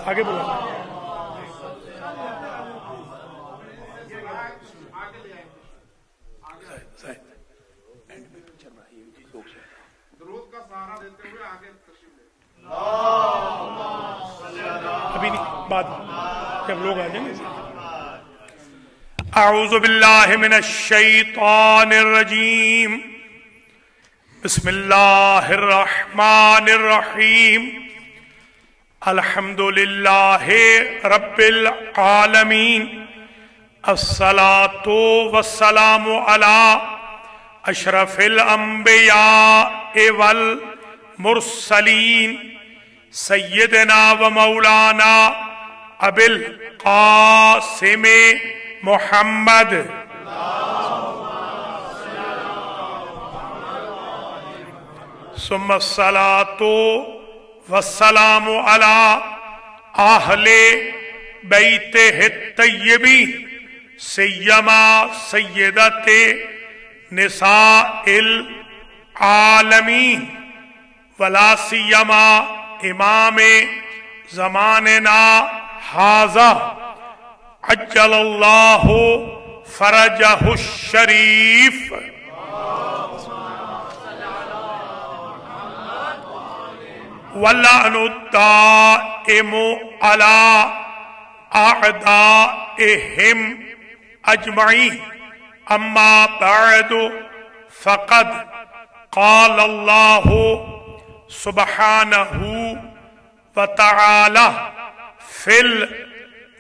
آگے بولا. ابھی نہیں، بعد جب لوگ آ جائیں گے. اعوذ باللہ من الشیطان الرجیم، بسم اللہ الرحمن الرحیم، الحمد للہ رب العالمین، الصلاۃ والسلام علی اشرف الانبیاء والمرسلین، سیدنا و مولانا ابی القاسم محمد ثم الصلاۃ والسلام علی اہل بیتہ الطیبین، سیما سیدۃ نساء العالمین، ولا سیما امام زماننا ھذا عجل اللہ فرجہ الشریف. واللعن الدائم علی اعدائہم اجمعین. اما بعد فقد قال اللہ سبحانہ وتعالی فی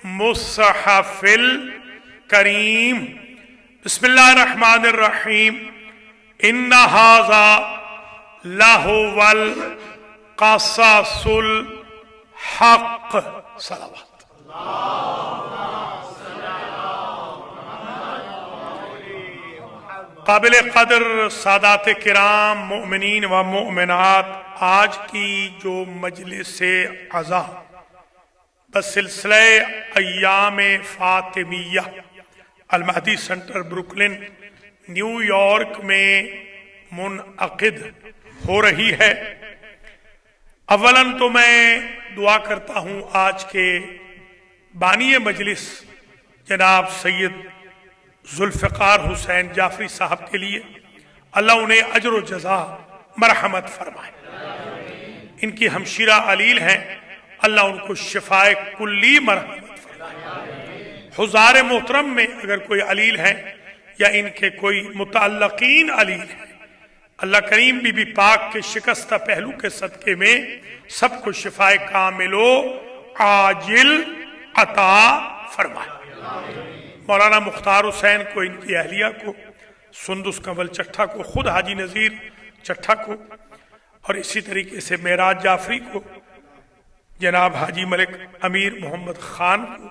المصحف الکریم، بسم اللہ الرحمن الرحیم، ان ھذا لہو القصص الحق. صلوات. قابل قدر سادات کرام، مؤمنین و مؤمنات، آج کی جو مجلس عزا بسلسلہ ایام فاطمیہ المہدی سینٹر بروکلن نیو یارک میں منعقد ہو رہی ہے. اولاً تو میں دعا کرتا ہوں آج کے بانی مجلس جناب سید ذوالفقار حسین جعفری صاحب کے لیے اللہ انہیں اجر و جزا مرحمت فرمائے. ان کی ہمشیرہ علیل ہیں، اللہ ان کو شفاء کلی مرحمت فرمائے. حضار محترم میں اگر کوئی علیل ہیں یا ان کے کوئی متعلقین علیل ہیں، اللہ کریم بی بی پاک کے شکستہ پہلو کے صدقے میں سب کو شفاء کامل و عاجل عطا فرمائے. مولانا مختار حسین کو، ان کی اہلیہ کو، سندس کنول چٹھا کو، خود حاجی نذیر چٹھا کو، اور اسی طریقے سے معراج جعفری کو، جناب حاجی ملک امیر محمد خان کو،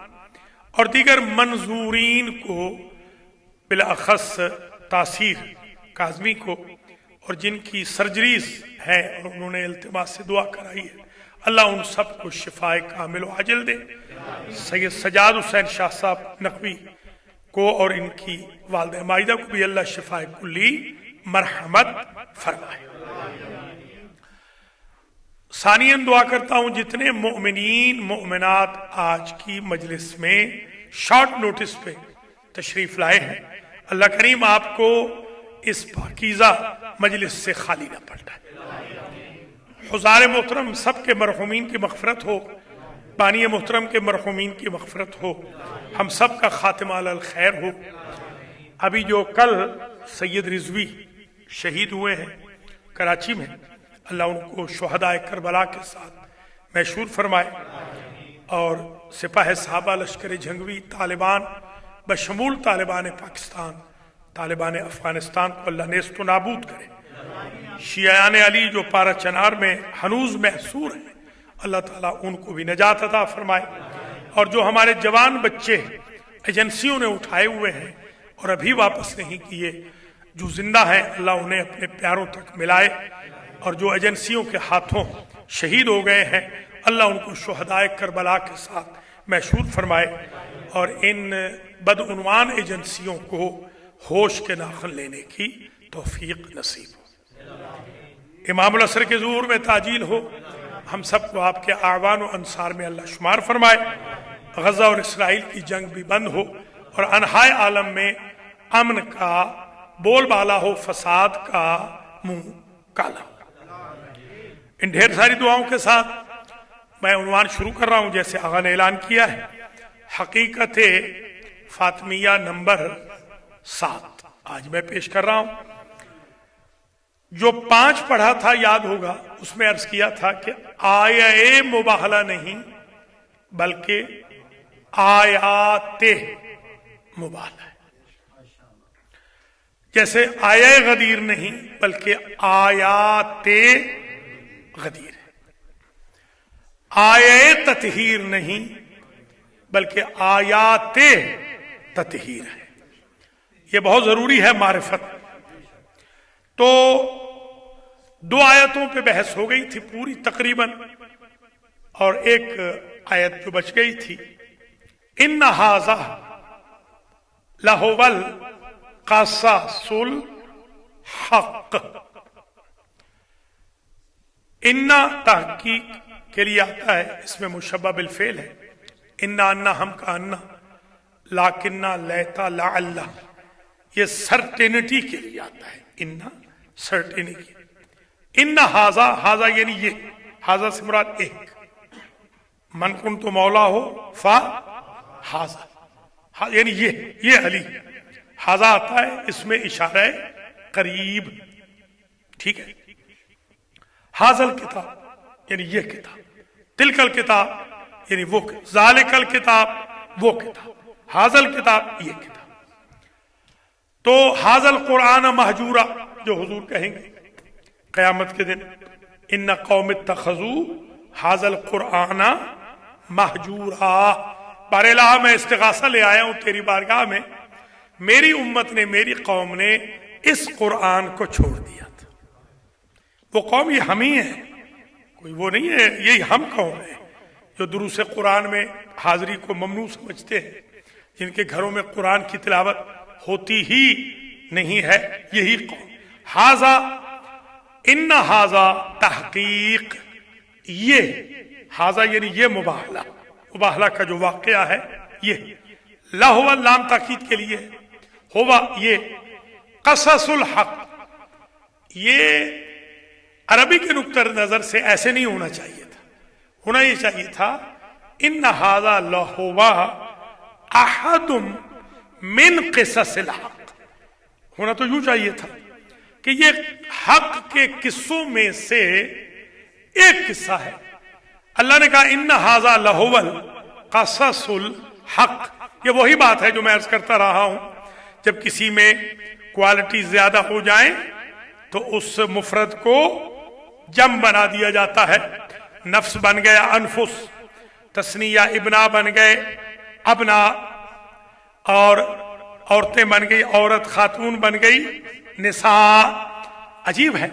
اور دیگر منظورین کو، بالاخص تاثیر کاظمی کو، اور جن کی سرجریز ہیں اور انہوں نے التماس سے دعا کرائی ہے، اللہ ان سب کو شفاء کامل و عاجل دے. سید سجاد حسین شاہ صاحب نقوی کو اور ان کی والدہ مائدہ کو بھی اللہ شفاء کلی مرحمت فرمائے. ثانیاً دعا کرتا ہوں جتنے مؤمنین مؤمنات آج کی مجلس میں شارٹ نوٹس پہ تشریف لائے ہیں، اللہ کریم آپ کو اس پاکیزہ مجلس سے خالی نہ پلٹائے. حضار محترم سب کے مرحومین کی مغفرت ہو، بانی محترم کے مرحومین کی مغفرت ہو، ہم سب کا خاتمہ علی الخیر ہو. ابھی جو کل سید رضوی شہید ہوئے ہیں کراچی میں، اللہ ان کو شہدائے کربلا کے ساتھ محشور فرمائے، اور سپاہ صحابہ لشکر جھنگوی، طالبان بشمول طالبان پاکستان، طالبان افغانستان کو اللہ نیست و نابود کرے. شیعان علی جو پارا چنار میں ہنوز محصور ہیں، اللہ تعالیٰ ان کو بھی نجات عطا فرمائے. اور جو ہمارے جوان بچے ایجنسیوں نے اٹھائے ہوئے ہیں اور ابھی واپس نہیں کیے، جو زندہ ہیں اللہ انہیں اپنے پیاروں تک ملائے، اور جو ایجنسیوں کے ہاتھوں شہید ہو گئے ہیں اللہ ان کو شہدائے کربلا کے ساتھ محشور فرمائے، اور ان بدعنوان ایجنسیوں کو ہوش کے ناخن لینے کی توفیق نصیب ہو. امام العصر کے ظہور میں تعجیل ہو، ہم سب کو آپ کے اعوان و انصار میں اللہ شمار فرمائے، غزہ اور اسرائیل کی جنگ بھی بند ہو اور انحائے عالم میں امن کا بول بالا ہو، فساد کا منہ کالا ہو۔ ان ڈھیر ساری دعاؤں کے ساتھ میں عنوان شروع کر رہا ہوں جیسے آغا نے اعلان کیا ہے، حقیقت فاطمیہ نمبر 7 آج میں پیش کر رہا ہوں۔ جو 5 پڑھا تھا یاد ہوگا، اس میں عرض کیا تھا کہ آیہ مباہلہ نہیں بلکہ آیات مباہلہ ہے، جیسے آیہ غدیر نہیں بلکہ آیات غدیر ہے، آیہ تطہیر نہیں بلکہ آیات تطہیر ہے۔ یہ بہت ضروری ہے معرفت۔ تو 2 آیتوں پہ بحث ہو گئی تھی پوری تقریباً، اور ایک آیت جو بچ گئی تھی، ان ھذا لہو القصص الحق۔ ان تحقیق کے لیے آتا ہے، اس میں مشبہ بالفعل ہے، انا ہم کا انا، لاکنہ لیتا لعلہ، یہ سرٹینٹی کے لیے آتا ہے، انا سرٹینٹی۔ ان ھذا، ھذا یعنی یہ، ھذا سے مراد ایک، من کنت مولا ہو فا ھذا، یعنی یہ علی، ھذا آتا ہے اس میں اشارہ قریب، ٹھیک ہے۔ ھذا الکتاب یعنی یہ کتاب، تلک الکتاب یعنی وہ، ذالک الکتاب وہ کتاب، ھذا الکتاب یہ کتاب۔ تو ھذا القرآن مہجورا جو حضور کہیں گے قیامت کے دن، ان قوم اتخذوا ھذا القرآن مہجورا، بار الہ میں استغاثہ لے آیا ہوں تیری بارگاہ میں، میری امت نے، میری قوم نے اس قرآن کو چھوڑ دیا تھا۔ وہ قوم یہ ہم ہی ہیں، کوئی وہ نہیں ہے، یہی ہم قوم ہے جو دروس قرآن میں حاضری کو ممنوع سمجھتے ہیں، جن کے گھروں میں قرآن کی تلاوت ہوتی ہی نہیں ہے، یہی قوم۔ ھذا، ان ھذا تحقیق، یہ ھذا یعنی یہ مباہلہ، مباہلہ کا جو واقعہ ہے یہ، لہو لام تاکید کے لیے، ہوا یہ، قصص الحق، یہ عربی کے نقطہ نظر سے ایسے نہیں ہونا چاہیے تھا، ہونا یہ چاہیے تھا ان ھذا لہو احد من قصص الحق، ہونا تو یوں چاہیے تھا کہ یہ حق کے قصوں میں سے ایک قصہ ہے۔ اللہ نے کہا ان ھذا لہو القصص الحق، یہ وہی بات ہے جو میں عرض کرتا رہا ہوں، جب کسی میں کوالٹی زیادہ ہو جائیں تو اس مفرد کو جم بنا دیا جاتا ہے، نفس بن گیا انفس، تثنیہ ابنا بن گئے ابنا، اور عورتیں بن گئی عورت، خاتون بن گئی نساء۔ عجیب ہے،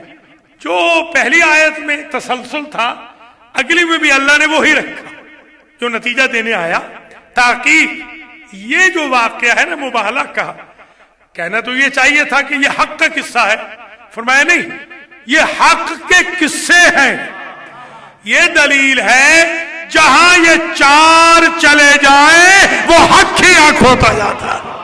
جو پہلی آیت میں تسلسل تھا اگلی میں بھی اللہ نے وہی رکھا، جو نتیجہ دینے آیا تاکہ یہ جو واقعہ ہے نا مباہلہ کا، کہنا تو یہ چاہیے تھا کہ یہ حق کا قصہ ہے، فرمایا نہیں، یہ حق کے قصے ہیں۔ یہ دلیل ہے جہاں یہ 4 چلے جائیں وہ حق ہی حق ہوتا جاتا ہے۔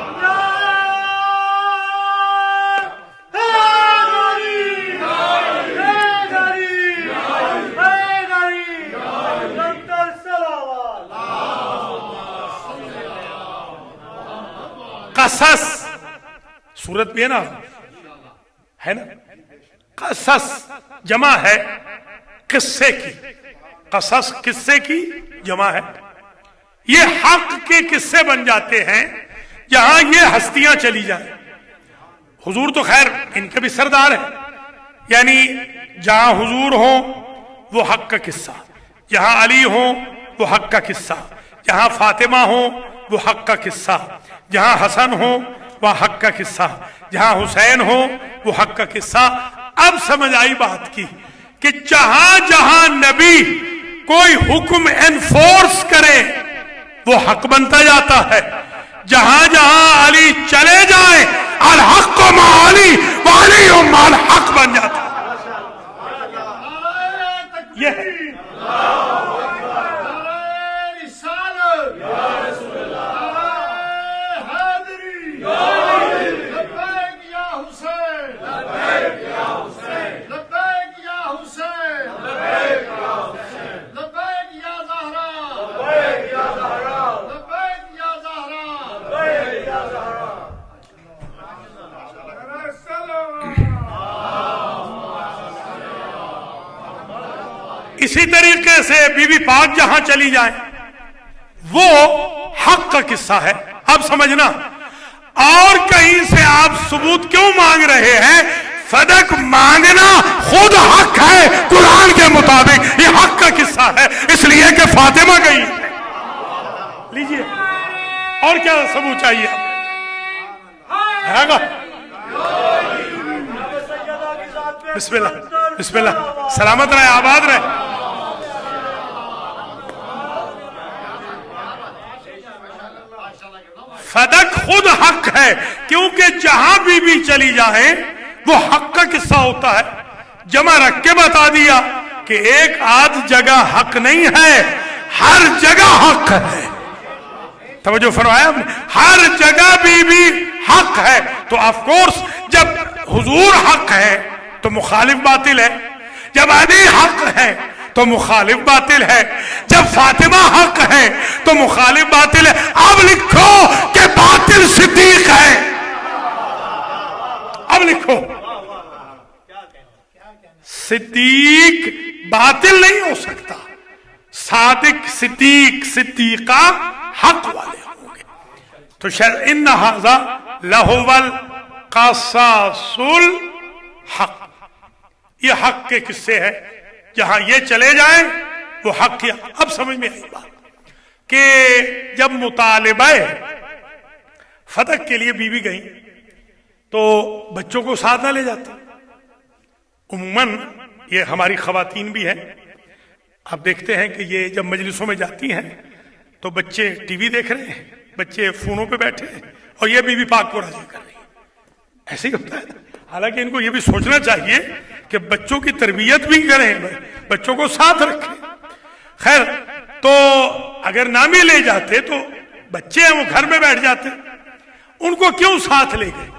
قصص سورت بھی ہے نا، قصص جمع ہے قصے کی، قصص قصے کی جمع ہے۔ یہ حق کے قصے بن جاتے ہیں جہاں یہ ہستیاں چلی جائیں۔ حضور تو خیر ان کے بھی سردار ہیں، یعنی جہاں حضور ہوں وہ حق کا قصہ، جہاں علی ہوں وہ حق کا قصہ، جہاں فاطمہ ہوں وہ حق کا قصہ، جہاں حسن ہو وہ حق کا قصہ، جہاں حسین ہو وہ حق کا قصہ۔ اب سمجھ آئی بات کی کہ جہاں جہاں نبی کوئی حکم انفورس کرے وہ حق بنتا جاتا ہے، جہاں جہاں علی چلے جائیں الحق مع علی وعلی مع الحق بن جاتا ہے۔ اسی طریقے سے بی بی پاک جہاں چلی جائیں وہ حق کا قصہ ہے. اب سمجھنا، اور کہیں سے آپ ثبوت کیوں مانگ رہے ہیں؟ فدق مانگنا خود حق ہے قرآن کے مطابق، یہ حق کا قصہ ہے اس لیے کہ فاطمہ گئی. لیجئے اور کیا ثبوت چاہیے؟ ہے گا؟ بسم اللہ بسم اللہ، سلامت رہے، آباد رہے. فدق خود حق ہے، کیونکہ جہاں بھی چلی جائیں وہ حق کا قصہ ہوتا ہے. جمع رکھ کے بتا دیا کہ ایک آدھ جگہ حق نہیں ہے، ہر جگہ حق ہے. توجہ فرمایا آپ نے؟ ہر جگہ بھی حق ہے. تو آف کورس جب حضور حق ہے تو مخالف باطل ہے، جب علی حق ہے تو مخالف باطل ہے، جب فاطمہ حق ہے تو مخالف باطل ہے. اب لکھو کہ باطل صدیق ہے. اب لکھو صدیق باطل نہیں ہو سکتا، صادق صدیق صدیقہ حق والے ہوں گے. تو ان ھذا لہو القصاص الحق، یہ حق کے قصے ہیں، جہاں یہ چلے جائیں وہ حق کیا. اب سمجھ میں آئی بات کہ جب مطالبہ فتح کے لیے بیوی گئیں تو بچوں کو ساتھ نہ لے جاتے. عموماً یہ ہماری خواتین بھی ہیں، آپ دیکھتے ہیں کہ یہ جب مجلسوں میں جاتی ہیں تو بچے ٹی وی دیکھ رہے ہیں، بچے فونوں پہ بیٹھے ہیں اور یہ بی بی پاک کو راضی کر رہی ہیں. ایسے ہی ہوتا ہے. حالانکہ ان کو یہ بھی سوچنا چاہیے کہ بچوں کی تربیت بھی کریں، بچوں کو ساتھ رکھیں. خیر، تو اگر نہ بھی لے جاتے تو بچے ہیں وہ گھر میں بیٹھ جاتے، ان کو کیوں ساتھ لے گئے؟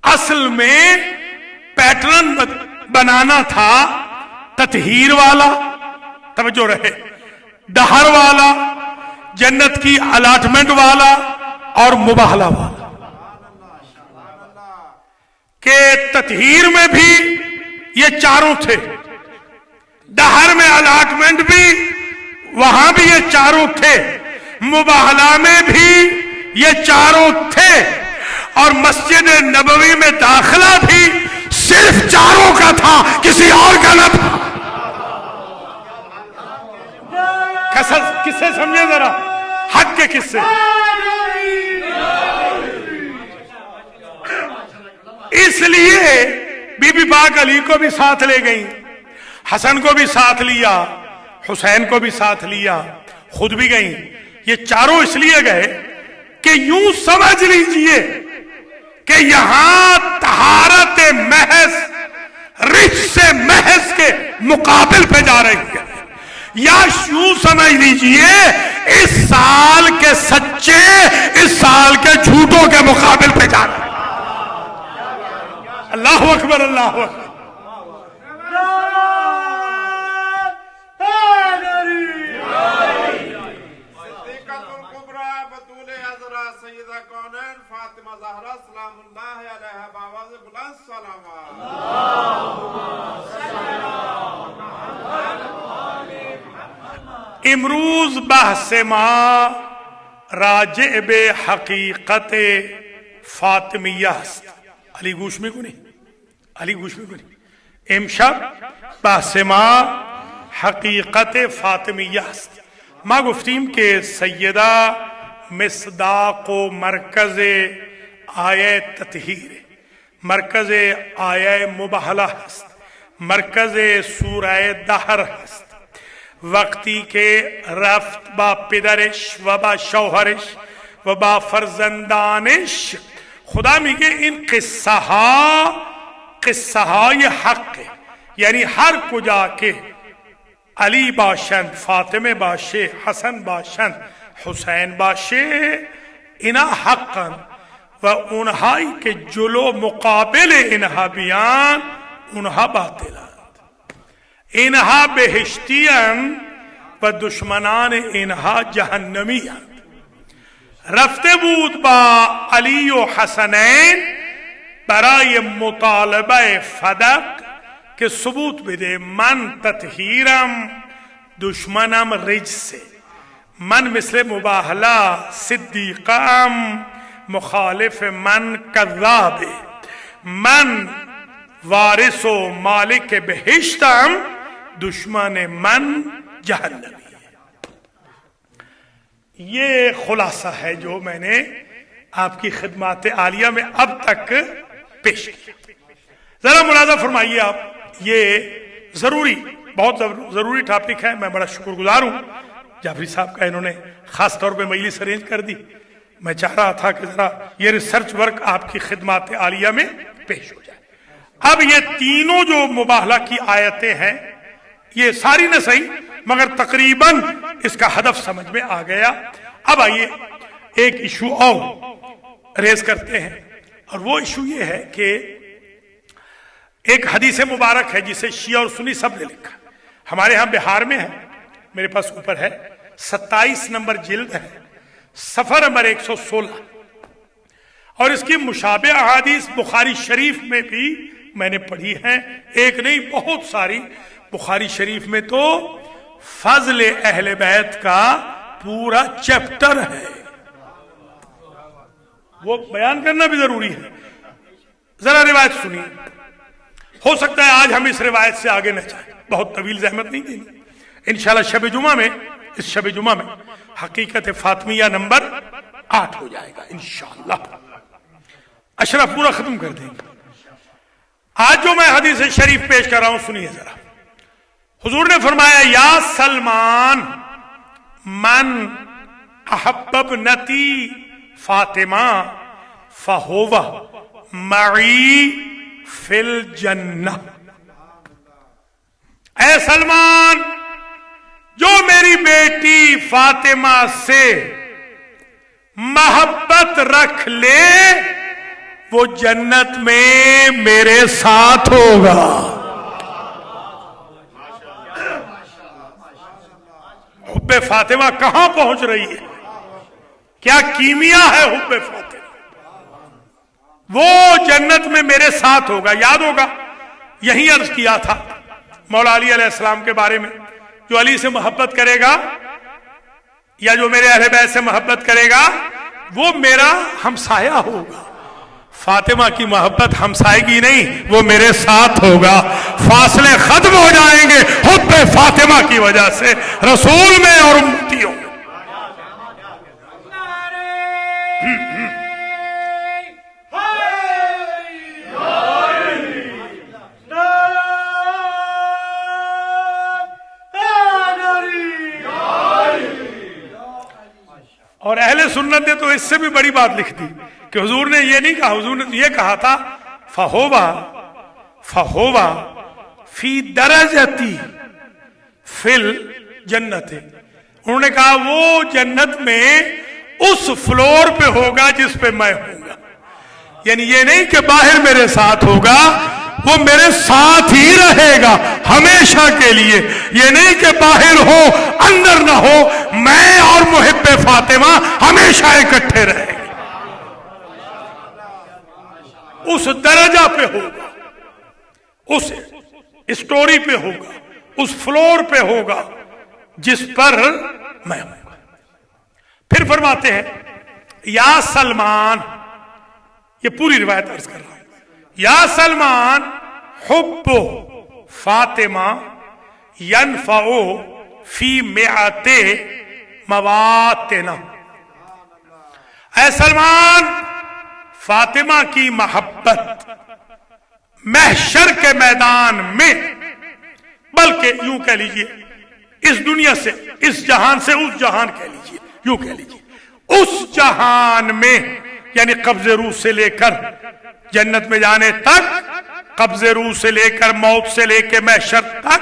اصل میں پیٹرن بنانا تھا تطہیر والا، توجہ رہے، دہر والا، جنت کی الاٹمنٹ والا اور مباہلہ والا. کہ تطہیر میں بھی یہ چاروں تھے، دہر میں الاٹمنٹ بھی وہاں بھی یہ چاروں تھے، مباہلہ میں بھی یہ چاروں تھے، اور مسجد نبوی میں داخلہ بھی صرف چاروں کا تھا، کسی اور کا نہ تھا. کسے سمجھے ذرا حق کے قصے. اس لیے بی بی پاک علی کو بھی ساتھ لے گئیں، حسن کو بھی ساتھ لیا، حسین کو بھی ساتھ لیا، خود بھی گئیں. یہ چاروں اس لیے گئے کہ یوں سمجھ لیجئے کہ یہاں طہارت محض رچ سے محض کے مقابل پہ جا رہی ہے، یا یوں سمجھ لیجئے اس سال کے سچے اس سال کے جھوٹوں کے مقابل پہ جا رہے ہیں. اللہ اکبر، اللہ اکبر. سیدہ کونین فاطمہ زہرا سلام اللہ علیہا باواز بلند سلامات. امروز بحث ما راجع بے حقیقت فاطمیہ است. علی گوش میں کو نہیں، علی گوش میں کو نہیں. امشب بحث ما حقیقت فاطمیہ است. ما گفتیم کہ سیدہ مصداق و مرکز آیہ تطہیر، مرکز آیہ مباہلہ است، مرکز سورہ دہر است. وقتی کے رفت با پدرش و با شوہرش و با فرزندانش، خدا میگه این قصه های حق ہے. یعنی ہر کجا کے علی باشند، فاطمه باشه، حسن باشند، حسین باشه، اینا حقا و اونهایی که جلو مقابل اینها بیان اونها باطلند. اینها بهشتی‌اند و دشمنان اینها جهنمی‌اند. رفته بود با علی و حسنین برای مطالبه فدق که ثبوت بده من تطهیرم، دشمنم رجسه، من مثل مباهله صدیقم، مخالف من کذابه، من وارث و مالک بہشتم، دشمن من جہنمی. یہ خلاصہ ہے جو میں نے آپ کی خدمات عالیہ میں اب تک پیش کیا. ذرا ملاحظہ فرمائیے آپ، یہ ضروری، بہت ضروری ٹاپک ہے. میں بڑا شکر گزار ہوں جعفری صاحب کا، انہوں نے خاص طور پہ مجلس ارینج کر دی. میں چاہ رہا تھا کہ ذرا یہ ریسرچ ورک آپ کی خدمات عالیہ میں پیش ہو جائے. اب یہ تینوں جو مباہلہ کی آیتیں ہیں یہ ساری نہ صحیح مگر تقریباً اس کا ہدف سمجھ میں آ گیا. اب آئیے ایک ایشو اور ریز کرتے ہیں، اور وہ ایشو یہ ہے کہ ایک حدیث مبارک ہے جسے شیعہ اور سنی سب نے لکھا. ہمارے ہاں بہار میں ہے، میرے پاس اوپر ہے، 27 نمبر جلد ہے، صفحہ نمبر 116، اور اس کی مشابہ احادیث بخاری شریف میں بھی میں نے پڑھی ہیں، ایک نہیں بہت ساری. بخاری شریف میں تو فضل اہل بیت کا پورا چیپٹر ہے، وہ بیان کرنا بھی ضروری ہے. ذرا روایت سنیے، ہو سکتا ہے آج ہم اس روایت سے آگے نہ جائیں، بہت طویل زحمت نہیں دینی. انشاءاللہ شب جمعہ میں، اس شب جمعہ میں حقیقت فاطمیہ نمبر 8 ہو جائے گا انشاءاللہ. اشرف پورا ختم کر دیں گے. آج جو میں حدیث شریف پیش کر رہا ہوں سنیے ذرا. حضور نے فرمایا یا سلمان من احببنتی فاطمہ فہو معی فی الجنہ. اے سلمان، جو میری بیٹی فاطمہ سے محبت رکھ لے وہ جنت میں میرے ساتھ ہوگا. حب فاطمہ کہاں پہنچ رہی ہے، کیا کیمیا ہے حب فاطمہ. وہ جنت میں میرے ساتھ ہوگا. یاد ہوگا یہی عرض کیا تھا مولا علی علیہ السلام کے بارے میں، جو علی سے محبت کرے گا یا جو میرے اہل بیت سے محبت کرے گا وہ میرا ہمسایہ ہوگا. فاطمہ کی محبت ہمسائیگی نہیں، وہ میرے ساتھ ہوگا. فاصلے ختم ہو جائیں گے حب فاطمہ کی وجہ سے رسول میں اور امتیوں میں. اور اہل سنت نے تو اس سے بھی بڑی بات لکھ دی کہ حضور نے یہ نہیں کہا، حضور نے یہ کہا تھا فہوبا فی درجتی فی الجنت. انہوں نے کہا وہ جنت میں اس فلور پہ ہوگا جس پہ میں ہوں گا. یعنی یہ نہیں کہ باہر میرے ساتھ ہوگا، وہ میرے ساتھ ہی رہے گا ہمیشہ کے لیے. یہ نہیں کہ باہر ہو اندر نہ ہو، میں اور محب فاطمہ ہمیشہ اکٹھے رہیں گے. اس درجہ پہ ہوگا، اس اسٹوری پہ ہوگا، اس فلور پہ ہوگا جس پر میں ہوں گا. پھر فرماتے ہیں یا سلمان، یہ پوری روایت عرض کر رہا ہوں، یا سلمان حب فاطمہ ینفع فی مئات مواتنا. اے سلمان، فاطمہ کی محبت محشر کے میدان میں، بلکہ یوں کہہ لیجئے اس دنیا سے، اس جہان سے اس جہان کہہ لیجئے، یوں کہہ لیجئے اس جہان میں، یعنی قبض روح سے لے کر جنت میں جانے تک، قبض روح سے لے کر موت سے لے کے محشر تک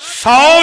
100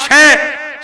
6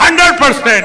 100%।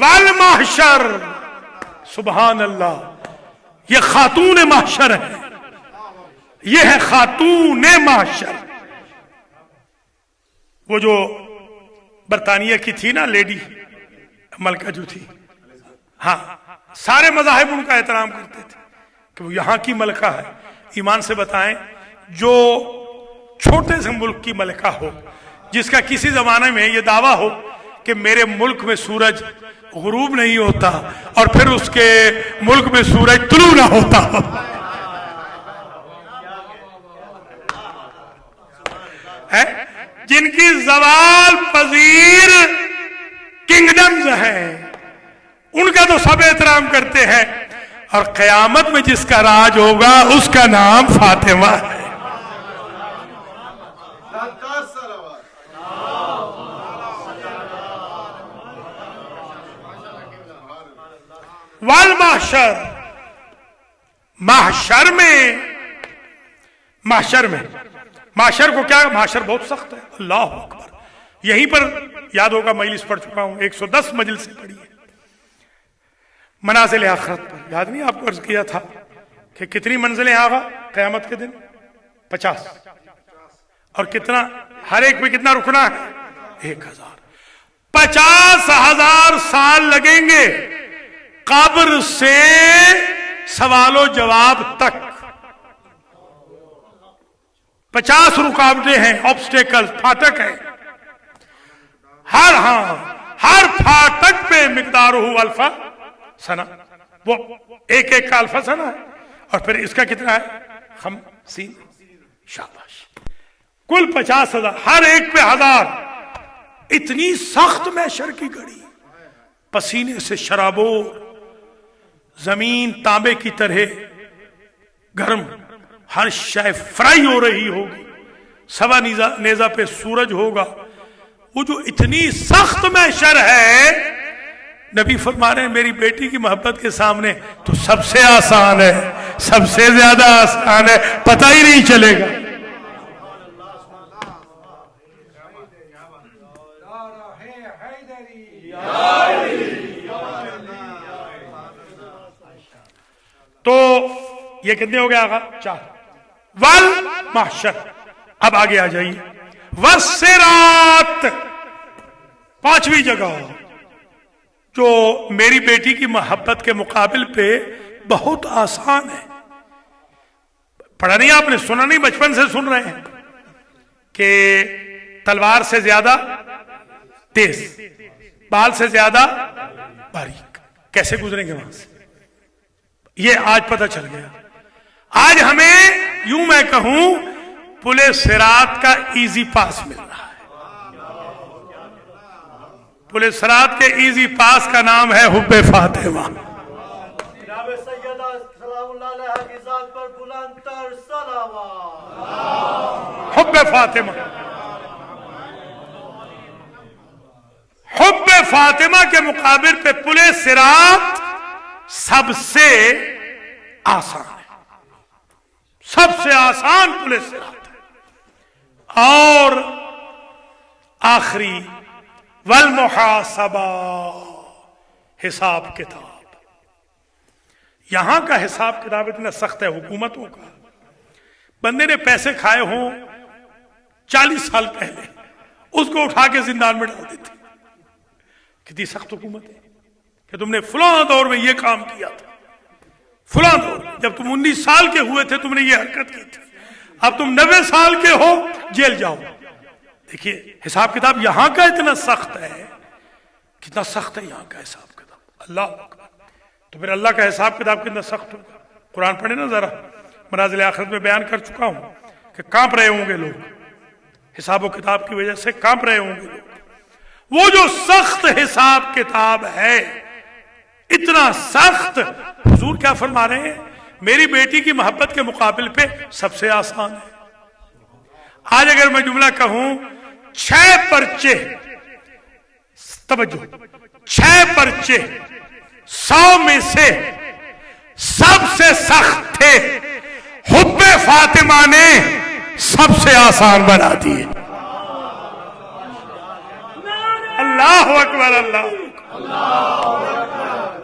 والمحشر، سبحان اللہ، یہ خاتون محشر ہے، یہ ہے خاتون محشر۔ وہ جو برطانیہ کی تھی نا لیڈی ملکہ جو تھی، ہاں سارے مذاہب ان کا احترام کرتے تھے کہ وہ یہاں کی ملکہ ہے۔ ایمان سے بتائیں، جو چھوٹے سے ملک کی ملکہ ہو، جس کا کسی زمانے میں یہ دعویٰ ہو کہ میرے ملک میں سورج غروب نہیں ہوتا اور پھر اس کے ملک میں سورج طلوع نہ ہوتا، جن کی زوال پذیر کنگڈمز ہیں، ان کا تو سب احترام کرتے ہیں، اور قیامت میں جس کا راج ہوگا اس کا نام فاطمہ ہے۔ والمحشر، محشر کو کیا، محشر بہت سخت ہے، اللہ اکبر۔ یہیں پر یاد ہوگا مجلس پڑھ چکا ہوں، 110 مجلس پڑھی ہے منازل آخرت پر۔ یاد نہیں آپ کو عرض کیا تھا کہ کتنی منزلیں آگا قیامت کے دن؟ 50، اور کتنا ہر ایک میں کتنا رکنا ہے؟ 1000۔ 50,000 سال لگیں گے قبر سے سوال و جواب تک۔ 50 رکاوٹیں ہیں، آبسٹیکل، پھاٹک ہیں، ہر پھاٹک پہ مقدارہ الفا سنہ، وہ ایک کا الفا سنہ ہے، اور پھر اس کا کتنا ہے؟ 50۔ شاباش، کل 50,000، ہر ایک پہ 1000۔ اتنی سخت محشر کی گھڑی، پسینے سے شرابور، زمین تانبے کی طرح گرم، ہر شے فرائی ہو رہی ہوگی، سوا نیزہ پہ سورج ہوگا۔ وہ جو اتنی سخت محشر ہے، نبی فرما رہے ہیں میری بیٹی کی محبت کے سامنے تو سب سے آسان ہے، سب سے زیادہ آسان ہے، پتہ ہی نہیں چلے گا۔ تو یہ کتنے ہو گیا آقا؟ 4۔ والمحشر، اب آگے آ جائیے، والصراط، 5ویں جگہ جو میری بیٹی کی محبت کے مقابل پہ بہت آسان ہے۔ پڑھا نہیں آپ نے، سنا نہیں، بچپن سے سن رہے ہیں کہ تلوار سے زیادہ تیز، بال سے زیادہ باریک، کیسے گزریں گے وہاں سے؟ یہ آج پتہ چل گیا۔ آج ہمیں یوں میں کہوں پلے صراط کا ایزی پاس مل رہا ہے۔ پلے صراط کے ایزی پاس کا نام ہے حب فاطمہ۔ جناب سیدہ سلام اللہ علیہ کی ذات پر بلند تر صلوات۔ حب فاطمہ، حب فاطمہ کے مقابل پہ پلے صراط سب سے آسان ہے، سب سے آسان پلے صراط ہے۔ اور آخری والمحاسبہ، حساب کتاب۔ یہاں کا حساب کتاب اتنا سخت ہے حکومتوں کا، بندے نے پیسے کھائے ہوں 40 سال پہلے، اس کو اٹھا کے زندان میں ڈال دیتے۔ کتنی سخت حکومت ہے کہ تم نے فلاں دور میں یہ کام کیا تھا، فلاں دور جب تم 19 سال کے ہوئے تھے تم نے یہ حرکت کی تھی، اب تم 90 سال کے ہو جیل جاؤ۔ دیکھیے حساب کتاب یہاں کا اتنا سخت ہے، کتنا سخت ہے یہاں کا حساب کتاب، اللہ اکبر۔ تو پھر اللہ کا حساب کتاب کتنا سخت ہوگا؟ قرآن پڑھے نا ذرا، منازل آخرت میں بیان کر چکا ہوں کہ کانپ رہے ہوں گے لوگ، حساب و کتاب کی وجہ سے کانپ رہے ہوں گے لوگ۔ وہ جو سخت حساب کتاب ہے، اتنا سخت، حضور کیا فرما رہے ہیں؟ میری بیٹی کی محبت کے مقابل پہ سب سے آسان ہے۔ آج اگر میں جملہ کہوں 6 پرچے، توجہ، 6 پرچے 100 میں سے سب سے سخت تھے، حب فاطمہ نے سب سے آسان بنا دیے۔ اللہ اکبر، اللہ اکبر۔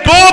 2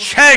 6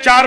4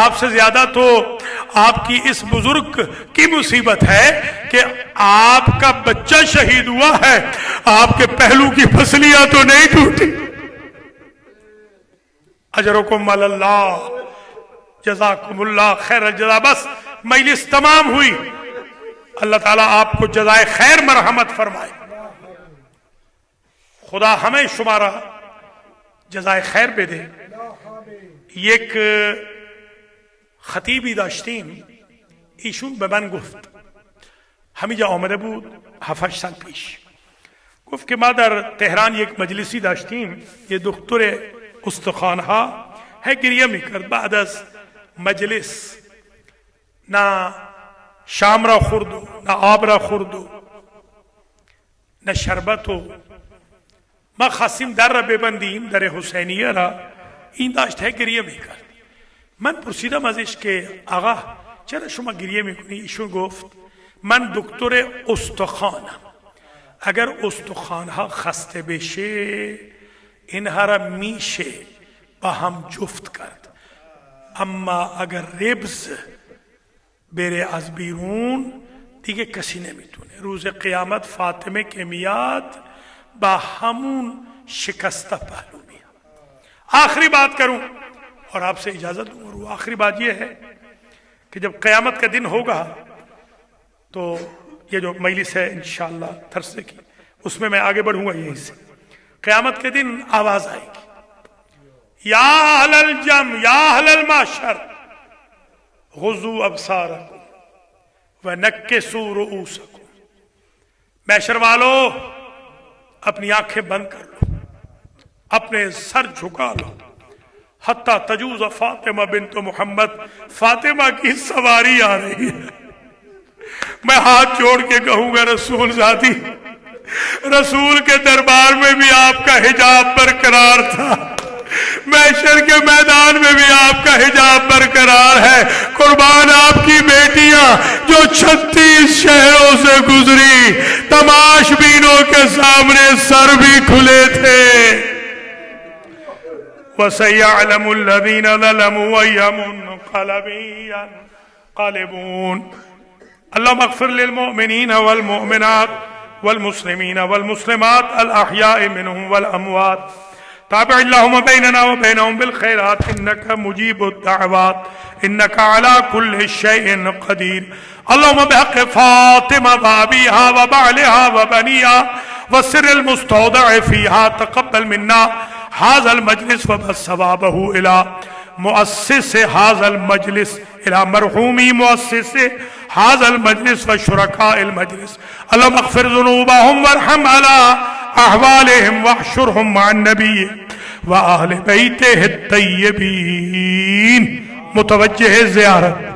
آپ سے زیادہ تو آپ کی اس بزرگ کی مصیبت ہے کہ آپ کا بچہ شہید ہوا ہے، آپ کے پہلو کی پسلیاں تو نہیں ٹوٹی۔ اجرکم علی اللہ، جزاکم اللہ خیر الجزا۔ بس مجلس تمام ہوئی، اللہ تعالیٰ آپ کو جزائے خیر مرحمت فرمائے، خدا ہمیں شمارا جزائے خیر پہ دے۔ یک خطیبی داشتیم، ایشون به من گفت، همینجا آمده بود 7-8 سال پیش، گفت که ما در تهران یک مجلسی داشتیم، یه دکتر استخوانها گریه میکرد بعد از مجلس، نه شام را خورد و نه آب را خورد و نه شربت و ما خواستیم در را ببندیم، در حسینیه را، این داشت گریه میکرد. من پرسیدم ازش که آقا چرا شما گریه میکنی؟ ایشون گفت من دکتر استخوانم، اگر استخوانها خسته بشه اینها را میشه با هم جفت کرد، اما اگر ربز بره از بیرون دیگه کسی نمیتونه. روز قیامت فاطمه که میاد با همون شکسته پهلو میاد. آخری بات کروں اور آپ سے اجازت دوں، اور وہ آخری بات یہ ہے کہ جب قیامت کا دن ہوگا تو یہ جو مجلس ہے انشاءاللہ تھرسڈے کی، اس میں آگے بڑھوں گا یہیں سے، قیامت کے دن آواز آئے گی، یا اہل الجم یا اہل المحشر غضوا ابصارکم ونکسوا رؤوسکم، محشر والو اپنی آنکھیں بند کر لو، اپنے سر جھکا لو، حتی تجوز فاطمہ بنت محمد، فاطمہ کی سواری آ رہی ہے۔ میں ہاتھ جوڑ کے کہوں گا رسول ذاتی، رسول کے دربار میں بھی آپ کا حجاب برقرار تھا، محشر کے میدان میں بھی آپ کا حجاب برقرار ہے، قربان آپ کی بیٹیاں جو 36 شہروں سے گزری، تماش بینوں کے سامنے سر بھی کھلے تھے۔ وَسَيَعْلَمُ الَّذِينَ ظَلَمُوا أَيَّ مُنقَلَبٍ يَنقَلِبُونَ۔ اللهم اغفر للمؤمنين والمؤمنات والمسلمين والمسلمات الأحياء منهم والأموات، تابع اللهم بيننا وبينهم بالخيرات إنك مجيب الدعوات إنك على كل شيء قدير. اللهم بحق فاطمة وأبيها وبعلها وبنيها والسر المستودع فيها تقبل منا هذا المجلس وبث ثوابه إلى مؤسس هذا المجلس، إلى مرحومي مؤسس هذا المجلس وشركاء المجلس. اللهم اغفر ذنوبهم وارحم على أحوالهم واحشرهم مع النبي وأهل بيته الطيبين. متوجه زیارت